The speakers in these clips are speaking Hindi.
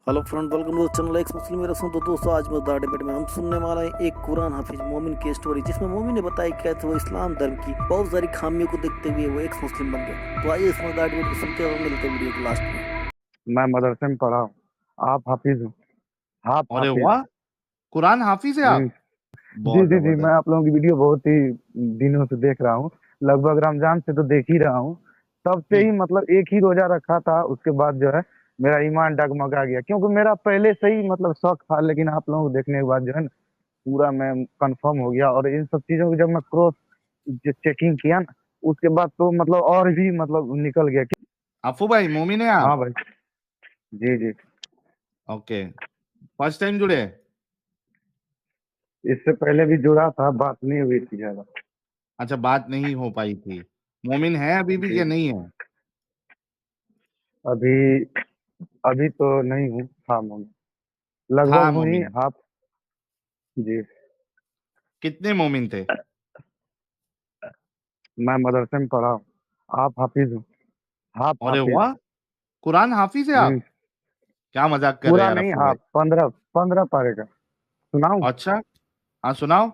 Hello friend, welcome to channel ex Muslim Rasool. तो दोस्तों, आज मैं डिबेट में हम सुनने वाला है एक कुरान हाफिज मोमिन की स्टोरी, जिसमें मोमिन ने बताया कि कैसे वो इस्लाम धर्म की बहुत सारी खामियों को देखते हुए वो एक्स मुस्लिम बन गया। तो आइए इस मज़ेदार डिबेट को सुनते और मिलते हैं वीडियो के लास्ट में। मैं मदरसे में पढ़ा हूँ। आप हाफिज हो? आप अरे हाफिज? वाह, कुरान हाफिज है जी आप। जी बहुत जी जी, मैं जबरदस्त। आप लोगों की वीडियो बहुत ही दिनों से देख रहा हूँ। लगभग रमजान से तो देख ही रहा हूँ। तब से ही हम्म। मतलब एक ही रोजा रखा था, उसके बाद जो है मेरा ईमान डगमगा गया, क्योंकि मेरा पहले से ही मतलब शौक था। लेकिन आप लोगों को देखने के बाद जो है ना, पूरा मैं कंफर्म हो गया। और इन सब चीजों को जब मैं क्रॉस चेकिंग किया ना, उसके बाद तो मतलब और भी मतलब निकल गया। अफू भाई मोमिन है हाँ आप? भाई। जी जी। ओके, फर्स्ट टाइम जुड़े? इससे पहले भी जुड़ा था, बात नहीं हुई थी ज्यादा। अच्छा, बात नहीं हो पाई थी। मोमिन है अभी भी जी। क्या नहीं है? अभी अभी तो नहीं हूँ, था मोमिन। था लगभग हूँ ही मोमिन। आप। जी। कितने मोमिन थे? मैं मदरसे में पढ़ा हूँ। आप हाफिज हो? आप अरे हाफिज? वाह, कुरान हाफिज है जी। आप। क्या मजाक कर रहे हैं पूरा यार नहीं, अफू भाई। आप 15 15 पारे का सुनाऊं? अच्छा, हाँ सुनाओ।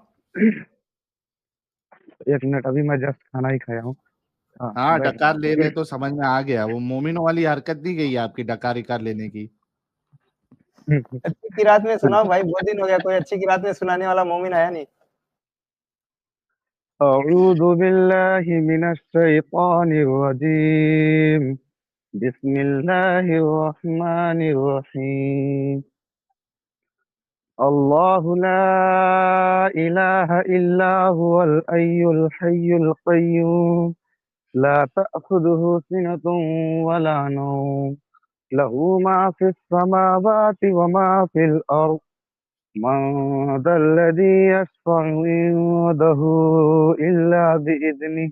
एक मिनट, अभी मैं जस्ट खाना ही खाया हूँ। हाँ, हाँ, बैठ रहा डकार ले रहे हूँ। तो समझ में आ गया, वो मोमिनों वाली हरकत नहीं गई आपकी डकार इकार लेने की। अच्छी किरात में सुनाओ भाई, बहुत दिन हो गया कोई अच्छी किरात में सुनाने वाला मोमिन आया नहीं। अऊज़ु बिल्लाहि मिनश शैतानिर रजीम। बिस्मिल्लाहिर रहमानिर रहीम। अल्लाहु ला इलाहा इल्ला हुवल हय्युल हय्युल क़य्यूम। ला तअखुदुहु सिनतुन वला नौम। लहू मा फिस समावाति व मा फिल अर्द। मन दल्लज़ी यशफ़अु इंदहु इल्ला बिइज़निहि।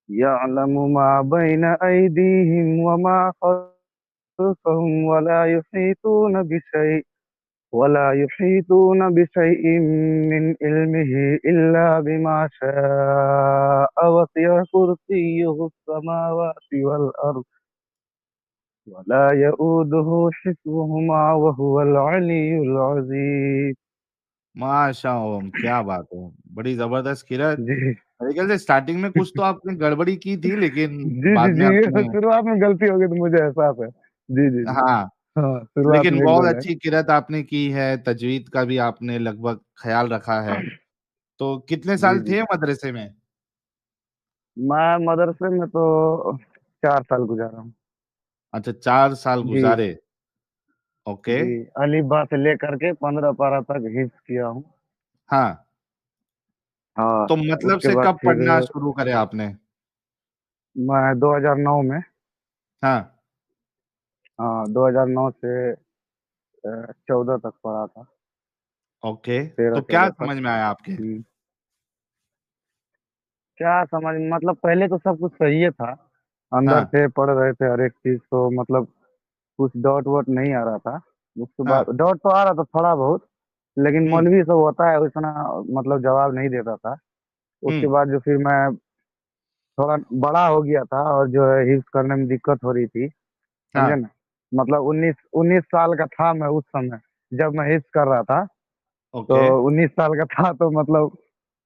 यअलमु मा बैन अयदीहिम व मा खल्फ़हुम वला युहीतून बिशैइन मिन इल्मिहि इल्ला बिमा शाअ। वसिअ कुर्सियुहु अस्समावाति वल अर्द वला यऊदुहु हिफ्ज़ुहुमा वहुवल अलिय्युल अज़ीम। माशाअल्लाह, क्या बात है, बड़ी जबरदस्त किरत। जी मेरे ख्याल से स्टार्टिंग में कुछ तो आपने गड़बड़ी की थी, लेकिन जी जी बाद में जी, ये आपने। शुरुआत में गलती हो गई तो मुझे एहसास है। जी जी जी। हाँ, हाँ, शुरुआत लेकिन में एक बहुत दो लाइन। अच्छी किरत आपने की है, तजवीद का भी आपने लगभग ख्याल रखा है। तो कितने जी साल जी। थे मदरसे में? मैं मदरसे में तो 4 साल गुजारा हूँ। अच्छा, 4 साल जी गुजारे। ओके। जी। अलीबा से लेकर के 15 पारा तक हिफ्ज किया हूँ। हाँ, हाँ। तो मतलब उसके से बाद कब फिर पढ़ना शुरू करे आपने? मैं 2009 में। हाँ। हाँ, 2009 से 14 तक पढ़ा था। ओके, तेरह तो क्या चौदह तक। समझ में आया आपके? क्या समझ, मतलब पहले तो सब कुछ सही है था। अंदर हाँ। से पढ़ रहे थे हर एक चीज, तो मतलब कुछ डॉट वॉट नहीं आ रहा था। उसके बाद हाँ। डॉट तो आ रहा था थोड़ा बहुत, लेकिन हम्म। मौलवी सब होता है उतना मतलब जवाब नहीं देता था। उसके हम्म। बाद जो फिर मैं थोड़ा बड़ा हो गया था, और जो है हिफ्ज करने में दिक्कत हो रही थी। समझे हाँ। ना? मतलब 19 19 साल का था मैं उस समय, जब मैं हिफ्ज कर रहा था। तो ओके। 19 साल का था, तो मतलब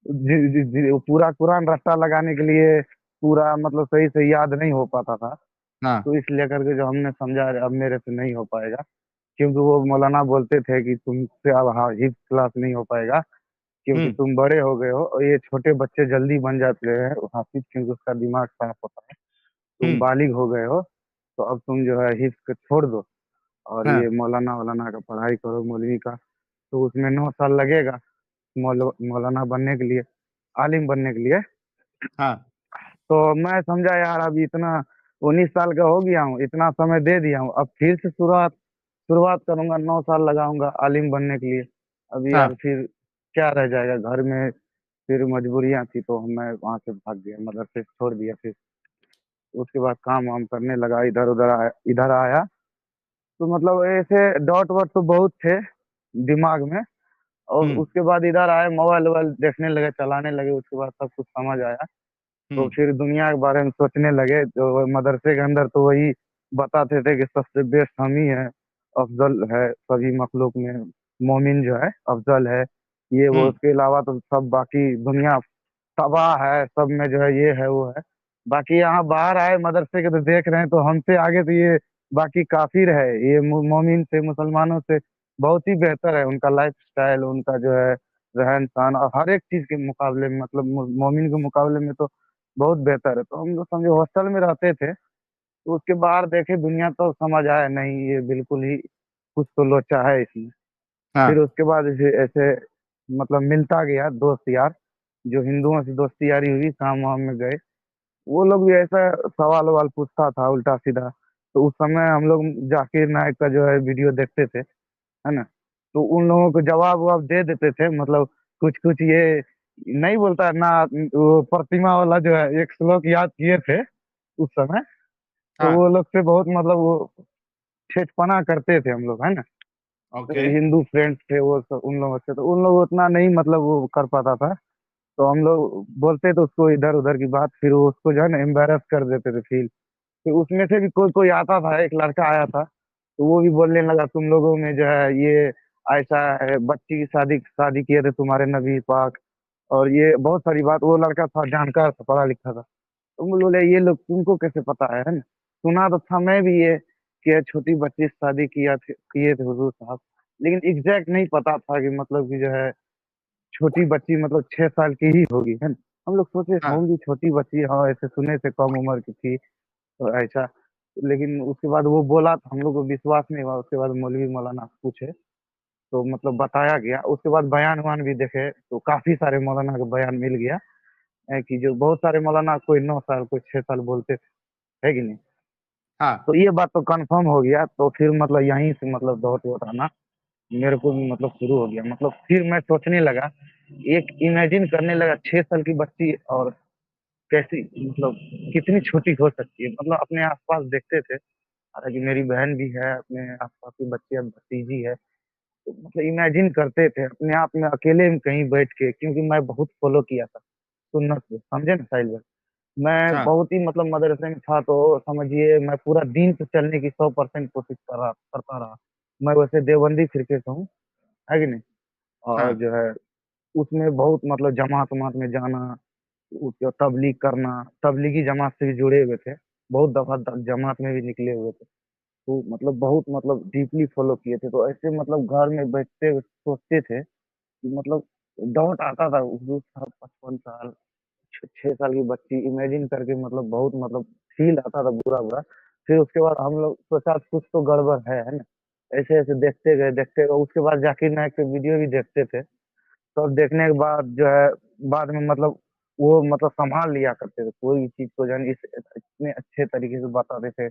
जी जी जी, वो पूरा कुरान रट्टा लगाने के लिए पूरा मतलब सही से याद नहीं हो पाता था। हाँ। तो इसलिए करके जो हमने समझा अब मेरे से नहीं हो पाएगा, क्योंकि वो मौलाना बोलते थे कि तुमसे अब हाँ हिफ्ज क्लास नहीं हो पाएगा, क्योंकि हम्म। तुम बड़े हो गए हो और ये छोटे बच्चे जल्दी बन जाते हैं हाफिज, क्योंकि उसका दिमाग साफ होता है। तुम हम्म। बालिग हो गए हो, तो अब तुम जो है हिफ्ज को छोड़ दो, और हाँ। ये मौलाना वौलाना का पढ़ाई करो, मौलवी का। तो उसमें 9 साल लगेगा मौलाना बनने के लिए, आलिम बनने के लिए। हाँ। तो मैं समझा यार, अब इतना 19 साल का हो गया हूँ, इतना समय दे दिया हूँ, अब फिर से शुरुआत शुरुआत करूंगा, 9 साल लगाऊंगा आलिम बनने के लिए। अब यार हाँ। फिर क्या रह जाएगा घर में? फिर मजबूरियां थी, तो मैं वहां से भाग गया, मदरसे छोड़ दिया। फिर उसके बाद काम वाम करने लगा, इधर आया। तो मतलब ऐसे डॉट वॉट तो बहुत थे दिमाग में। और हम्म। उसके बाद इधर आए, मोबाइल वोबाइल देखने लगे, चलाने लगे, उसके बाद सब कुछ समझ आया। तो हम्म। फिर दुनिया के बारे में सोचने लगे। तो मदरसे के अंदर तो वही बताते थे कि सबसे बेस्ट हम ही हैं, अफजल है सभी मखलूक में, मोमिन जो है अफजल है, ये वो। हम्म। उसके अलावा तो सब बाकी दुनिया तबाह है, सब में जो है ये है वो है। बाकी यहाँ बाहर आए मदरसे के तो देख रहे हैं, तो हमसे आगे तो ये बाकी काफिर है, ये मोमिन से मुसलमानों से बहुत ही बेहतर है उनका लाइफ स्टाइल, उनका जो है रहन सहन, और हर एक चीज के मुकाबले में, मतलब मोमिन के मुकाबले में तो बहुत बेहतर है। तो हम लोग समझे हॉस्टल में रहते थे, तो उसके बाहर देखे दुनिया, तो समझ आया नहीं ये बिल्कुल ही कुछ तो लोचा है इसमें। फिर हाँ। उसके बाद ऐसे ऐसे मतलब मिलता गया दोस्त यार, जो हिंदुओं से दोस्ती यारी हुई, शाम वाम में गए, वो लोग भी ऐसा सवाल ववाल पूछता था उल्टा सीधा। तो उस समय हम लोग जाकिर नायक का जो है वीडियो देखते थे, है ना। तो उन लोगों को जवाब ववाब दे देते थे, मतलब कुछ कुछ ये नहीं बोलता ना, वो प्रतिमा वाला जो है एक श्लोक याद किए थे उस समय। तो हाँ। वो लोग से बहुत मतलब वो ठेठपना करते थे हम लोग, है ना। ओके। हिंदू फ्रेंड्स थे वो सब, उन लोगों से तो उन लोग उतना नहीं मतलब वो कर पाता था। तो हम लोग बोलते थे उसको इधर उधर की बात, फिर वो उसको जो है ना एम्बेरस कर देते थे फील। फिर उसमें से भी कोई कोई आता था, एक लड़का आया था, तो वो भी बोलने लगा तुम लोगों में जो है ये ऐसा है, बच्ची की शादी शादी किए थे तुम्हारे नबी पाक, और ये बहुत सारी बात। वो लड़का था जानकार था, पढ़ा लिखा था। तो हम बोले ये लोग तुमको कैसे पता है ना। सुना तो था मैं भी ये कि ये छोटी बच्ची से शादी किए थे हुजूर साहब, लेकिन एग्जैक्ट नहीं पता था कि मतलब कि जो है छोटी बच्ची मतलब 6 साल की ही होगी, है ना। हम लोग सोचे हाँ। होंगी छोटी बच्ची, हाँ ऐसे सुने थे कम उम्र की थी, तो ऐसा। लेकिन उसके बाद वो बोला तो हम लोग को विश्वास नहीं हुआ। उसके बाद मौलवी मौलाना से पूछे, तो मतलब बताया गया। उसके बाद बयान वान भी देखे, तो काफी सारे मौलाना का बयान मिल गया है कि जो बहुत सारे मौलाना कोई 9 साल कोई 6 साल बोलते थे, है कि नहीं। हाँ। तो ये बात तो कंफर्म हो गया। तो फिर मतलब यहीं से मतलब दौड़ दौड़ आना मेरे को भी मतलब शुरू हो गया। मतलब फिर मैं सोचने लगा, एक इमेजिन करने लगा 6 साल की बच्ची, और कैसी मतलब कितनी छोटी हो सकती है। मतलब अपने आसपास देखते थे, हालांकि मेरी बहन भी है, अपने आसपास की बच्ची अब भतीजी है, तो मतलब इमेजिन करते थे अपने आप में अकेले में कहीं बैठ के, क्योंकि मैं बहुत फॉलो किया था सुन्नत को, समझे ना साहिल भाई। मैं हाँ। बहुत ही मतलब मदरसे में था, तो समझिए मैं पूरा दिन पे चलने की 100% कोशिश करता रहा। मैं वैसे देवबंदी फिरके से हूँ, है कि नहीं। और हाँ। जो है उसमें बहुत मतलब जमात वमात में जाना, उसके तबलीग करना, तबलीगी जमात से भी जुड़े हुए थे, बहुत दफा जमात में भी निकले हुए थे। तो मतलब बहुत मतलब डीपली फॉलो किए थे। तो ऐसे मतलब घर में बैठते हुए सोचते थे कि मतलब डाउट आता था, हुजूर साहब 55 साल, 6 साल की बच्ची इमेजिन करके, मतलब बहुत मतलब फील आता था बुरा बुरा। फिर उसके बाद हम लोग सोचा कुछ तो गड़बड़ है ना। ऐसे ऐसे देखते गए। उसके बाद जाकिर नायक के वीडियो भी देखते थे। तो देखने के बाद जो है बाद में मतलब वो मतलब संभाल लिया करते थे, कोई भी चीज को जो है इस इतने अच्छे तरीके से बताते थे,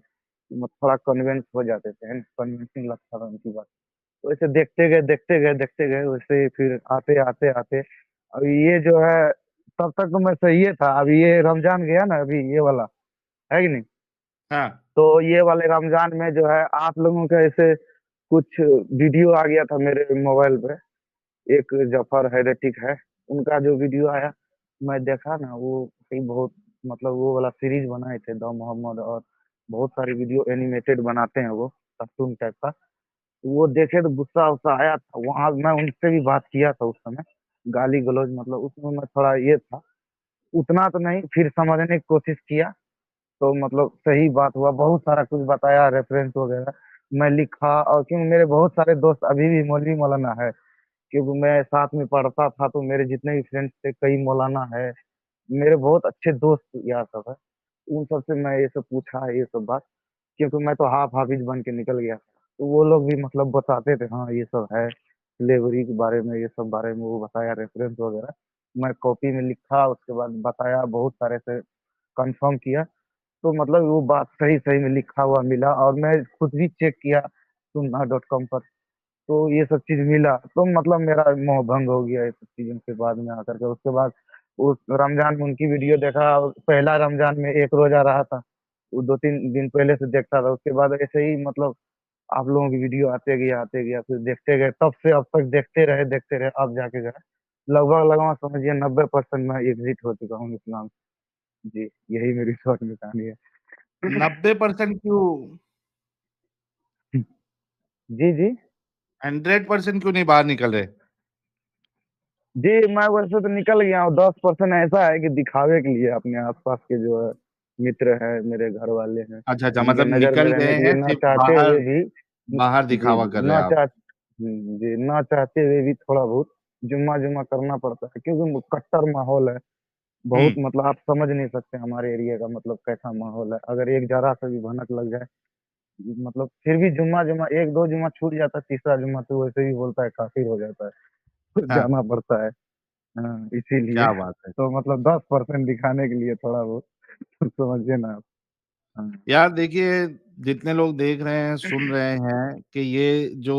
थोड़ा कन्विंस हो जाते थे, कन्विंसिंग लगता था उनकी बात। तो ऐसे देखते गए वैसे ही फिर आते आते आते अभी ये जो है, तब तक तो मैं सही है था। अभी ये रमजान गया ना, अभी ये वाला, है कि नहीं। हाँ। तो ये वाले रमजान में जो है आप लोगों का ऐसे कुछ वीडियो आ गया था मेरे मोबाइल पे। एक जफर हैरेटिक है, उनका जो वीडियो आया, मैं देखा ना, वो कहीं बहुत मतलब वो वाला सीरीज बनाए थे द मोहम्मद, और बहुत सारे वीडियो एनिमेटेड बनाते हैं वो, कार्टून टाइप का। तो वो देखे तो गुस्सा उस्सा आया था। वहां मैं उनसे भी बात किया था उस समय, गाली गलौज मतलब उसमें मैं थोड़ा ये था, उतना तो नहीं, फिर समझने की कोशिश किया। तो मतलब सही बात हुआ, बहुत सारा कुछ बताया, रेफरेंस वगैरह मैं लिखा। और क्योंकि मेरे बहुत सारे दोस्त अभी भी मौलवी मौलाना है, क्योंकि मैं साथ में पढ़ता था, तो मेरे जितने भी फ्रेंड्स थे कई मौलाना है, मेरे बहुत अच्छे दोस्त यार सब है। उन सब से मैं ये सब पूछा ये सब बात, क्योंकि मैं तो हाफ हाफिज बन के निकल गया था। तो वो लोग भी मतलब बताते थे हाँ ये सब है, स्लेवरी के बारे में, ये सब बारे में वो बताया, रेफरेंस वगैरह मैं कॉपी में लिखा, उसके बाद बताया, बहुत सारे से कंफर्म किया। तो मतलब वो बात सही सही में लिखा हुआ मिला, और मैं खुद भी चेक किया sunna.com पर, तो ये सब चीज मिला। तो मतलब मेरा मोह भंग हो गया ये सब चीजों के बाद में आकर के। उसके बाद उस रमजान में उनकी वीडियो देखा, और पहला रमजान में एक रोजा रहा था, वो 2-3 दिन पहले से देखता था। उसके बाद ऐसे ही मतलब आप लोगों की वीडियो आते गया, फिर देखते गए, तब से अब तक देखते रहे, अब जाके गए लगभग लगभग समझिए 90% मैं एग्जिट हो चुका हूँ इस्लाम से। जी, यही मेरी शॉर्ट में कहानी है। 90% क्यों? जी जी 100% क्यों नहीं बाहर निकल रहे? जी, मैं वैसे तो निकल गया हूँ। 10% ऐसा है कि दिखावे के लिए अपने आसपास के जो है मित्र है, मेरे घर वाले हैं, अच्छा, अच्छा, उनके मतलब नजर में निकल रहने गए के लिए हैं, ना सिर्फ चाहते हुए बाहर भी बाहर जी दिखावा कर रहे हैं ना आप। जी ना चाहते हुए भी थोड़ा बहुत जुम्मा जुम्मा करना पड़ता है, क्योंकि वो कट्टर माहौल है। बहुत हुँ, मतलब आप समझ नहीं सकते हमारे एरिया का मतलब कैसा माहौल है। अगर एक जरा सा भी भनक लग जाए, मतलब फिर भी जुम्मा जुम्मा एक दो जुम्मा छूट जाता है, तीसरा जुम्मा तो वैसे ही बोलता है काफिर हो जाता है। तो हाँ, जाना पड़ता है। हाँ, इसीलिए क्या बात है। तो मतलब 10% दिखाने के लिए थोड़ा बहुत समझिए ना आप। हाँ यार देखिए, जितने लोग देख रहे हैं, सुन रहे हैं कि ये जो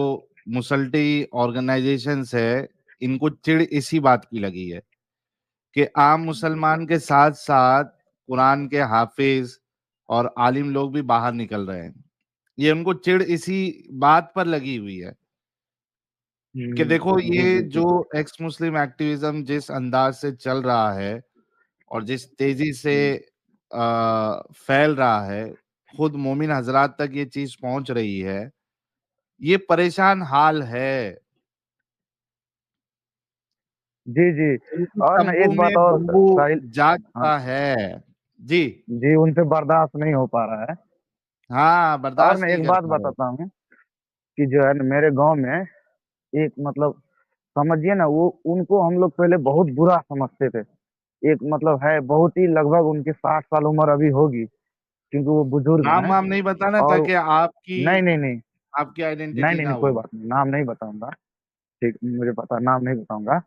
मुसल्टी ऑर्गेनाइजेशंस है, इनको चिढ़ इसी बात की लगी है कि आम मुसलमान के साथ-साथ कुरान के हाफ़िज़ और आलिम लोग भी बाहर निकल रहे हैं। ये उनको चिढ़ इसी बात पर लगी हुई है कि देखो जी ये जी जो जी एक्स मुस्लिम एक्टिविज़्म जिस अंदाज़ से चल रहा है और जिस तेज़ी से फैल रहा है, खुद मोमिन हज़रात तक ये चीज़ पहुँच रही है, ये परेशान हाल है। जी जी। उनकी और ना तंबू एक बात में और बम्बू साहिल। जा हाँ चुका है। जी, जी, उनसे बर्दाश्त नहीं हो पा रहा है। हाँ, और बर्दाश्त मैं नहीं एक कर बात पा रहे। बताता हूँ कि जो है ना मेरे गांव में एक मतलब समझिए ना, वो उनको हम लोग पहले बहुत बुरा समझते थे। एक मतलब है बहुत ही लगभग उनकी 60 साल उम्र अभी होगी, क्योंकि वो बुजुर्ग हैं। नाम-वाम नहीं बताना और ताकि आपकी नहीं नहीं नहीं आपकी नहीं आइडेंटिटी नहीं ना नहीं कोई हो। बात नहीं, नाम नहीं बताऊंगा। ठीक, मुझे पता, नाम नहीं बताऊंगा।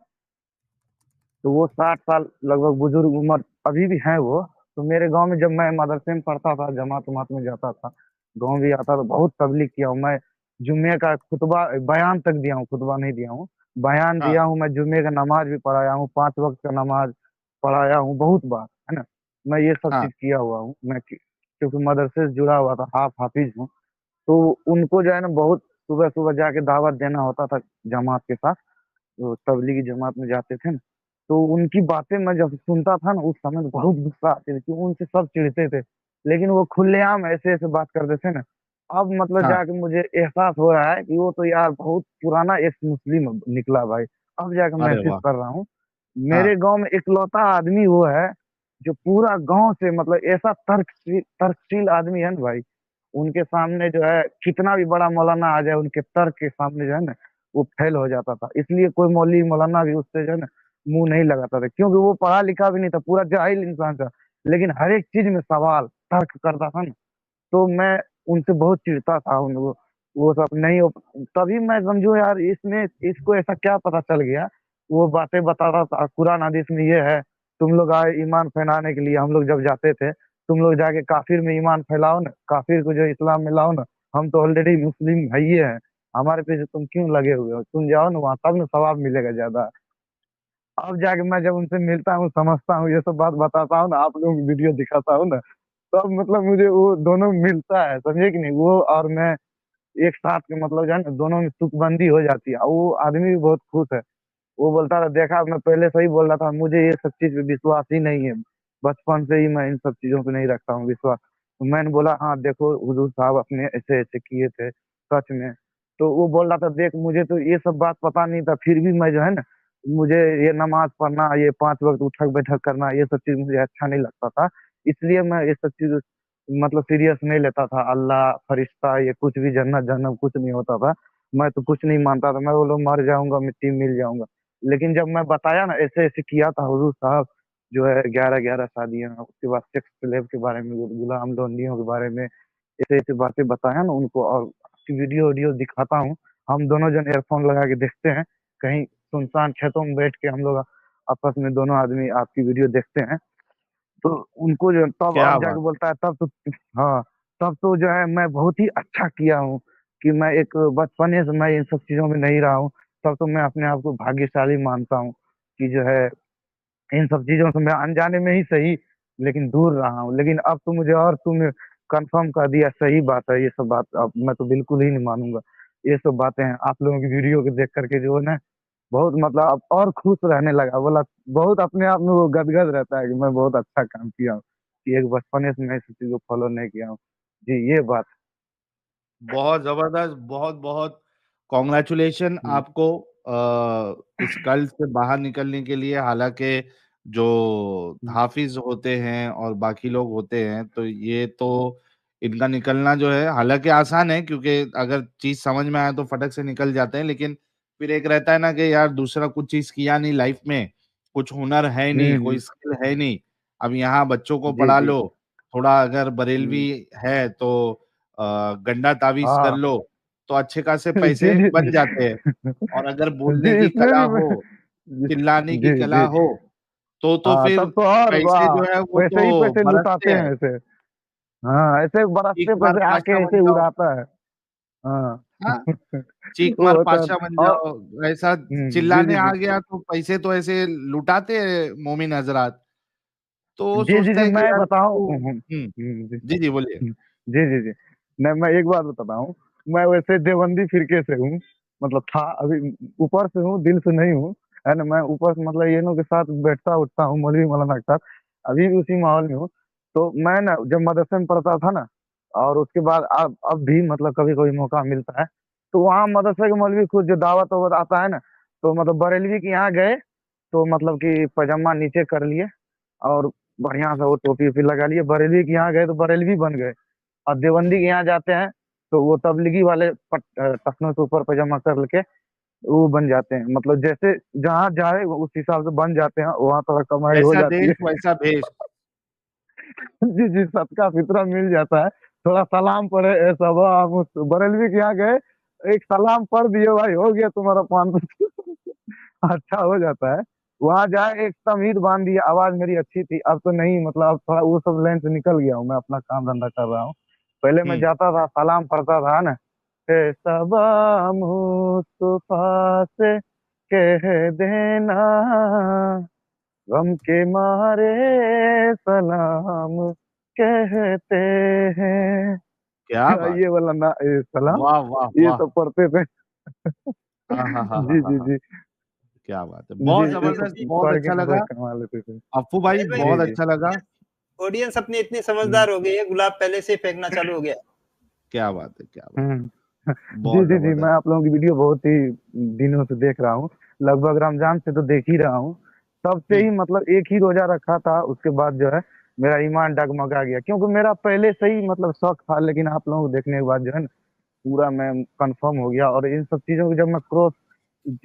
तो वो 60 साल लगभग बुजुर्ग उम्र अभी भी हैं वो। तो मेरे गांव में जब मैं मदरसे में पढ़ता था, जमात उमात में जाता था, गांव भी आता था, बहुत तबलीग किया हूँ मैं। जुम्मे का खुतबा बयान तक दिया हूँ, खुतबा नहीं दिया हूँ, बयान हाँ, दिया हूँ। मैं जुम्मे का नमाज भी पढ़ाया हूँ, 5 वक्त का नमाज पढ़ाया हूँ बहुत बार, है ना। मैं ये सब हाँ, चीज किया हुआ हूँ मैं, क्योंकि मदरसे से जुड़ा हुआ था, हाफिज हूँ। तो उनको जो है ना बहुत सुबह सुबह जाके दावत देना होता था जमात के साथ। वो तबलीगी जमात में जाते थे ना, तो उनकी बातें मैं जब सुनता था ना, उस समय तो बहुत गुस्सा आती थी, क्योंकि उनसे सब चिढ़ते थे। लेकिन वो खुलेआम ऐसे ऐसे बात करते थे ना। अब मतलब हाँ, जाके मुझे एहसास हो रहा है कि वो तो यार बहुत पुराना एक मुस्लिम निकला भाई। अब जाके अरे महसूस वाह! कर रहा हूँ, हाँ, मेरे गांव में इकलौता आदमी वो है जो पूरा गांव से मतलब ऐसा तर्कशील आदमी है ना भाई। उनके सामने जो है कितना भी बड़ा मौलाना आ जाए, उनके तर्क के सामने जो है ना वो फेल हो जाता था। इसलिए कोई मौलवी मौलाना भी उससे जो है ना मुंह नहीं लगाता था, क्योंकि वो पढ़ा लिखा भी नहीं था, पूरा जाहिल इंसान था। लेकिन हर एक चीज में सवाल तर्क करता था ना। तो मैं उनसे बहुत चिढ़ता था। वो सब नहीं हो। तभी मैं समझो यार, इसमें इसको ऐसा क्या पता चल गया। वो बातें बता रहा था, कुरान हदीस में ये है, तुम लोग आए ईमान फैलाने के लिए, हम लोग जब जाते थे, तुम लोग जाके काफिर में ईमान फैलाओ ना, काफिर को जो इस्लाम में लाओ ना। हम तो ऑलरेडी मुस्लिम है ही है, हमारे पीछे तुम क्यों लगे हुए हो, तुम जाओ ना वहाँ, तब ना सवाब मिलेगा ज्यादा। अब जाके मैं जब उनसे मिलता हूँ, समझता हूँ, ये सब बात बताता हूँ ना, आप लोगों को वीडियो दिखाता हूँ ना, तब मतलब मुझे वो दोनों मिलता है, समझे कि नहीं। वो और मैं एक साथ के मतलब जो है ना, दोनों में तुकबंदी हो जाती है। और वो आदमी भी बहुत खुश है। वो बोलता था, देखा मैं पहले से ही बोल रहा था, मुझे ये सब चीज पे विश्वास ही नहीं है, बचपन से ही मैं इन सब चीजों पे नहीं रखता हूँ विश्वास। तो मैंने बोला, हाँ देखो हुजूर साहब अपने ऐसे ऐसे किए थे सच में। तो वो बोल रहा था, देख मुझे तो ये सब बात पता नहीं था, फिर भी मैं जो है ना, मुझे ये नमाज पढ़ना, ये 5 वक्त उठक बैठक करना, ये सब चीज मुझे अच्छा नहीं लगता था। इसलिए मैं ये सब चीज मतलब सीरियस नहीं लेता था। अल्लाह फरिश्ता ये कुछ भी, जन्नत जन्नत कुछ नहीं होता था। मैं तो कुछ नहीं मानता था, मैं बोलो मर जाऊंगा मिट्टी में मिल जाऊंगा। लेकिन जब मैं बताया ना ऐसे ऐसे किया था हुजूर साहब, जो है 11-11 शादियां, उसके बाद सेक्स स्लेव के बारे में, गुलाम लोनियों के बारे में, ऐसे ऐसे बातें बताया ना उनको, और वीडियो वीडियो दिखाता हूँ। हम दोनों जन एयरफोन लगा के देखते हैं, कहीं सुनसान खेतों में बैठ के हम लोग आपस में दोनों आदमी आपकी वीडियो देखते हैं। तो उनको जो तब क्या अब जाके बात है। बोलता है, तब तो हाँ, तब तो जो है मैं बहुत ही अच्छा किया हूँ, कि मैं एक बचपने से मैं इन सब चीजों में नहीं रहा हूँ। तब तो मैं अपने आप को भाग्यशाली मानता हूँ कि जो है इन सब चीजों से मैं अनजाने में ही सही, लेकिन दूर रहा हूँ। लेकिन अब तो मुझे और तुमने कंफर्म कर दिया, सही बात है ये सब बात, अब मैं तो बिल्कुल ही नहीं मानूंगा ये सब बातें हैं। आप लोगों की वीडियो को देख करके जो है ना, बहुत मतलब अब और खुश रहने लगा। बोला बहुत अपने आप में वो गदगद रहता है कि मैं बहुत अच्छा काम किया हूँ, कि एक बचपने से मैं इस चीज को फॉलो नहीं किया हूँ। जी ये बात। बहुत जबरदस्त, बहुत बहुत कॉन्ग्रेचुलेशन हम्म, आपको इस कल्ट से बाहर निकलने के लिए। हालांकि जो हम्म, हाफिज होते हैं और बाकी लोग होते हैं, तो ये तो इनका निकलना जो है हालांकि आसान है, क्योंकि अगर चीज समझ में आए तो फटक से निकल जाते हैं। लेकिन फिर एक रहता है ना कि यार दूसरा कुछ चीज किया नहीं लाइफ में, कुछ हुनर है नहीं, कोई हम्म, स्किल है नहीं, अब यहाँ बच्चों को जी पढ़ा जी। लो, थोड़ा अगर हम्म, बरेलवी है तो गंडा तावीज कर हाँ। लो, तो अच्छे खासे जी पैसे जी बन जाते हैं। और अगर बोलने जी, की इसमें कला भी हो, जी चिल्लाने की जी कला जी। हो, तो हाँ, फिर तब तो और पैसे वाह, जो है वो वैसे ही तो पैसे बरसते लुटाते हैं। हैं ऐसे। हाँ, ऐसे चीख बरसते मार पैसे पाशा आके बन ऐसे जाओ। उड़ाता है। हाँ। हाँ, चीख वो मार होता है। पाशा बन और जाओ। ऐसा जी चिल्लाने जी आ जी गया तो पैसे तो ऐसे लुटाते हैं मोमिन हजरात। तो वो जी जी सोचते जी। हैं कि मैं यार बताऊं इसको जी जी जी बोलिए। जी जी जी। मैं एक बात बताता हूँ। मैं वैसे देवबंदी फिरके से हूँ। मतलब था, अभी ऊपर से हूँ, दिल से नहीं हूँ। है ना, मैं ऊपर से मतलब ये लोग के साथ बैठता उठता हूँ, मौलवी मौलाना के साथ। अभी भी उसी माहौल में हूँ। तो मैं ना जब मदरसे में पढ़ता था ना, और उसके बाद अब भी मतलब कभी कभी मौका मिलता है, तो वहाँ मदरसे के मौलवी खुद जो दावत वावत आता है ना, तो मतलब बरेलवी के यहाँ गए, तो मतलब कि पजामा नीचे कर लिए, और बढ़िया से वो टोपी वोपी लगा लिए। बरेलवी के यहाँ गए तो बरेलवी बन गए। और देवबंदी के यहाँ जाते हैं तो वो तबलीगी वाले टखनों से ऊपर पजामा कर के वो बन जाते हैं। मतलब जैसे जहाँ जाए वो उस हिसाब से बन जाते हैं, वहाँ थोड़ा कमाई हो जैसा जाती देश है। वैसा भेष। जी जी, सदका फितरा मिल जाता है। थोड़ा सलाम पढ़े, ए सब हम उस बरेलवी के यहाँ गए, एक सलाम पढ़ दिए भाई, हो गया तुम्हारा 500। अच्छा हो जाता है। वहां जाए एक तमीज बांध दिया, आवाज मेरी अच्छी थी, अब तो नहीं, मतलब अब थोड़ा वो सब लाइन से निकल गया हूँ, मैं अपना काम धंधा कर रहा हूँ। पहले मैं हम्म जाता था, सलाम पढ़ता था ना, "ए सबा मुस्तफा से कह देना, गम के मारे सलाम कहते हैं"। क्या बात। ये वाला ना, सलाम वाह वाह ये वाह। सब पढ़ते थे। हाँ हाँ हाँ हाँ जी हाँ जी हाँ। जी क्या बात है, जी। बहुत ये जबरदस्त, सब बहुत पढ़ के अच्छा बहुत लगा। कमा लेते थे। अप्पू भाई साहिल भाई, जी बहुत जी। अच्छा लगा। ऑडियंस अपनी इतनी हम्म समझदार हो गई है, गुलाब पहले से ही फेंकना चालू हो गया। क्या बात है, क्या बात हम्म। है, जी बहुत जी जी, मैं जबरदस्त। आप लोगों की वीडियो बहुत ही दिनों से देख रहा हूँ। लगभग रमजान से तो देख ही रहा हूँ। तब से हम्म ही मतलब एक ही रोजा रखा था, उसके बाद जो है मेरा ईमान डगमगा गया, क्योंकि मेरा पहले से ही मतलब शौक था। लेकिन आप लोगों को देखने के बाद जो है ना, पूरा मैं कंफर्म हो गया। और इन सब चीजों को जब मैं क्रॉस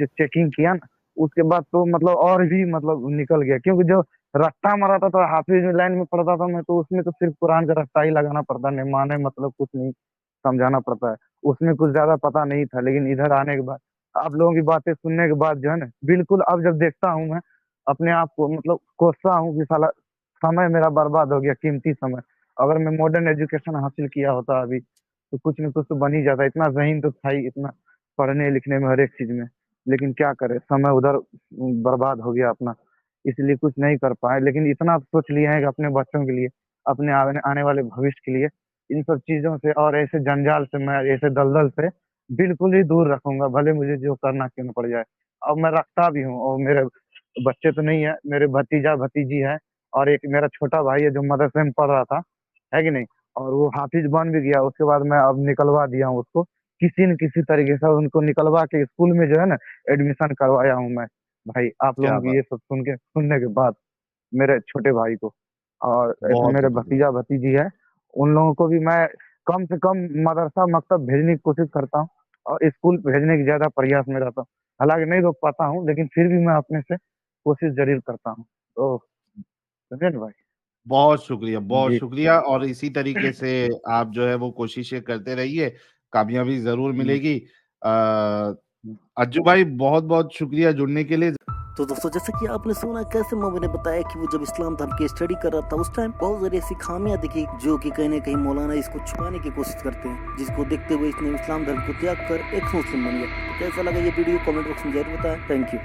चेकिंग किया ना, उसके बाद तो मतलब और भी मतलब निकल गया। क्योंकि जो रट्टा मारा था तो हाफिज में लाइन में पढ़ता था मैं, तो उसमें तो सिर्फ कुरान का रट्टा ही लगाना पड़ता, नहीं माने मतलब कुछ नहीं समझाना पड़ता है। उसमें कुछ ज्यादा पता नहीं था। लेकिन इधर आने के बाद, आप लोगों की बातें सुनने के बाद जो है ना, बिल्कुल अब जब देखता हूँ मैं अपने आप को, मतलब कोसता हूँ कि साला समय मेरा बर्बाद हो गया, कीमती समय। अगर मैं मॉडर्न एजुकेशन हासिल किया होता अभी, तो कुछ न कुछ तो बन ही जाता। इतना जहीन तो था ही, इतना पढ़ने लिखने में, हर एक चीज में। लेकिन क्या करे, समय उधर बर्बाद हो गया अपना, इसलिए कुछ नहीं कर पाए। लेकिन इतना सोच लिए हैं कि अपने बच्चों के लिए, अपने आने वाले भविष्य के लिए, इन सब चीजों से और ऐसे जंजाल से, मैं ऐसे दलदल से बिल्कुल ही दूर रखूंगा, भले मुझे जो करना क्यों न पड़ जाए। अब मैं रखता भी हूँ। और मेरे बच्चे तो नहीं है, मेरे भतीजा भतीजी है, और एक मेरा छोटा भाई है जो मदरसे में पढ़ रहा था, है कि नहीं, और वो हाफिज बन भी गया। उसके बाद मैं अब निकलवा दिया हूँ उसको, किसी न किसी तरीके से उनको निकलवा के स्कूल में जो है ना एडमिशन करवाया हूँ मैं। भाई आप क्या लोगों की बात। ये सब सुनने के बाद, मेरे छोटे भाई को, और ऐसे बहुत मेरे जबरदस्त। भतीजा भतीजी है, उन लोगों को भी मैं कम से कम मदरसा मकतब भेजने की कोशिश करता हूँ, और स्कूल भेजने की ज्यादा प्रयास में रहता हूँ। हालांकि नहीं रोक पाता हूँ, लेकिन फिर भी मैं अपने से कोशिश जरूर करता हूँ। तो समझे ना भाई। बहुत जी शुक्रिया, और इसी तरीके से आप जो है वो कोशिशें करते रहिए, कामयाबी जरूर हम्म, मिलेगी। अज्जू भाई बहुत बहुत शुक्रिया जुड़ने के लिए। तो दोस्तों, जैसे कि आपने सुना कैसे मौलवी ने बताया कि वो जब इस्लाम धर्म की स्टडी कर रहा था, उस टाइम बहुत सारी ऐसी खामियां दिखी जो कि कहीं ना कहीं मौलाना इसको छुपाने की कोशिश करते हैं, जिसको देखते हुए इसने इस्लाम धर्म को त्याग कर एक मुस्लिम बन गया। तो कैसा लगा ये वीडियो, कमेंट बॉक्स में जरूर बताएं। Thank you.